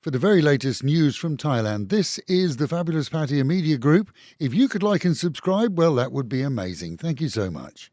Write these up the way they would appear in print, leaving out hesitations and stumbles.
For the very latest news from Thailand, this is the Fabulous Pattaya Media Group. If you could like and subscribe, well, that would be amazing. Thank you so much.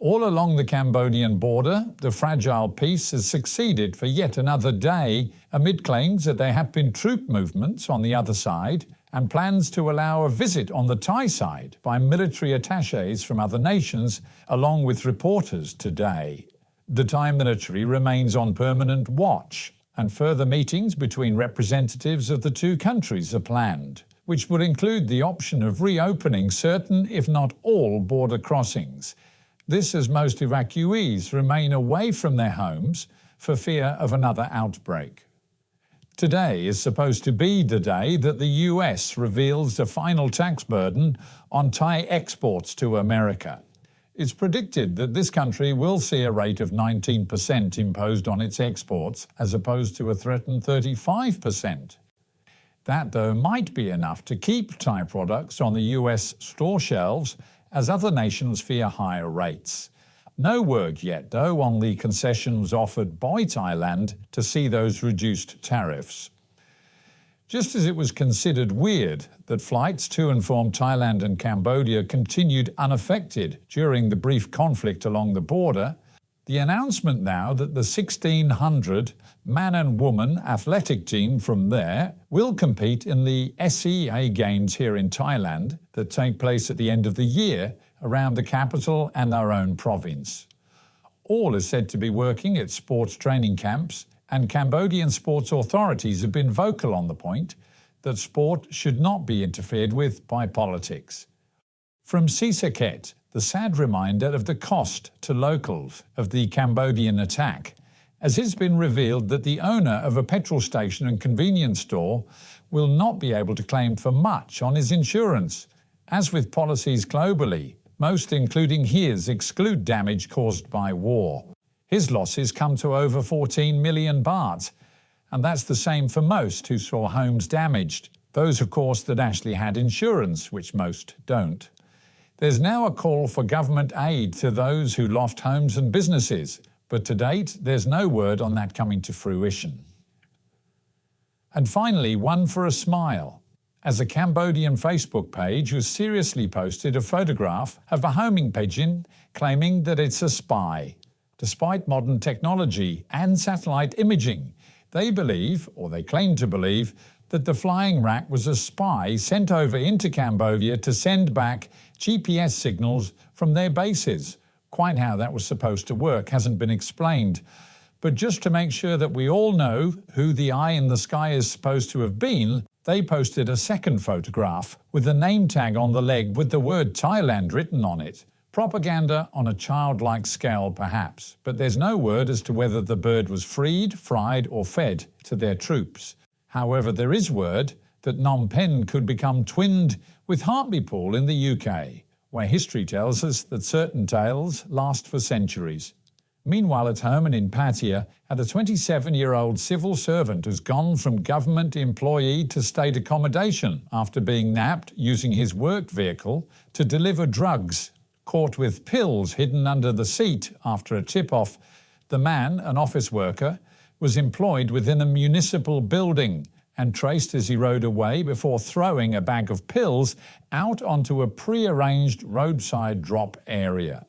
All along the Cambodian border, the fragile peace has succeeded for yet another day amid claims that there have been troop movements on the other side and plans to allow a visit on the Thai side by military attachés from other nations, along with reporters today. The Thai military remains on permanent watch, and further meetings between representatives of the two countries are planned, which would include the option of reopening certain, if not all, border crossings. This as most evacuees remain away from their homes for fear of another outbreak. Today is supposed to be the day that the US reveals the final tax burden on Thai exports to America. It's predicted that this country will see a rate of 19% imposed on its exports, as opposed to a threatened 35%. That, though, might be enough to keep Thai products on the US store shelves, as other nations fear higher rates. No word yet, though, on the concessions offered by Thailand to see those reduced tariffs. Just as it was considered weird that flights to and from Thailand and Cambodia continued unaffected during the brief conflict along the border, the announcement now that the 1,600 man and woman athletic team from there will compete in the SEA Games here in Thailand that take place at the end of the year around the capital and our own province. All is said to be working at sports training camps, and Cambodian sports authorities have been vocal on the point that sport should not be interfered with by politics. From Sisaket, the sad reminder of the cost to locals of the Cambodian attack, as it's been revealed that the owner of a petrol station and convenience store will not be able to claim for much on his insurance. As with policies globally, most, including his, exclude damage caused by war. His losses come to over 14 million baht, and that's the same for most who saw homes damaged. Those, of course, that actually had insurance, which most don't. There's now a call for government aid to those who lost homes and businesses, but to date, there's no word on that coming to fruition. And finally, one for a smile, as a Cambodian Facebook page has seriously posted a photograph of a homing pigeon claiming that it's a spy. Despite modern technology and satellite imaging, they believe, or they claim to believe, that the flying rat was a spy sent over into Cambodia to send back GPS signals from their bases. Quite how that was supposed to work hasn't been explained. But just to make sure that we all know who the eye in the sky is supposed to have been, they posted a second photograph with a name tag on the leg with the word Thailand written on it. Propaganda on a childlike scale, perhaps, but there's no word as to whether the bird was freed, fried or fed to their troops. However, there is word that Phnom Penh could become twinned with Hartlepool in the UK, where history tells us that certain tales last for centuries. Meanwhile, at home and in Pattaya, a 27-year-old civil servant has gone from government employee to state accommodation after being nabbed using his work vehicle to deliver drugs. Caught with pills hidden under the seat after a tip-off, the man, an office worker, was employed within a municipal building and traced as he rode away before throwing a bag of pills out onto a pre-arranged roadside drop area.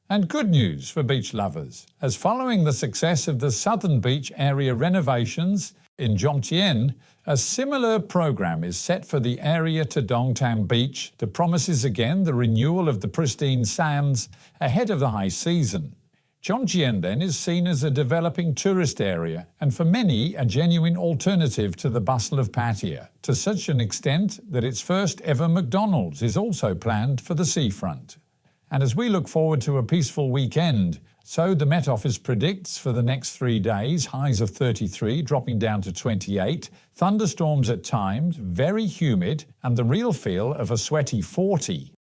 And good news for beach lovers, as following the success of the southern beach area renovations in Dongtan, a similar program is set for the area to Dongtan Beach that promises again the renewal of the pristine sands ahead of the high season. Dongtan then is seen as a developing tourist area and for many a genuine alternative to the bustle of Pattaya, to such an extent that its first ever McDonald's is also planned for the seafront. And as we look forward to a peaceful weekend, so the Met Office predicts for the next 3 days, highs of 33 dropping down to 28, thunderstorms at times, very humid, and the real feel of a sweaty 40.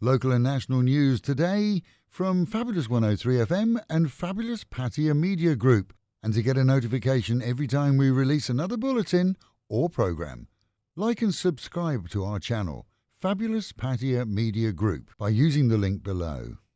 Local and national news today from Fabulous 103 FM and Fabulous Pattaya Media Group. And to get a notification every time we release another bulletin or program, like and subscribe to our channel, Fabulous Pattaya Media Group, by using the link below.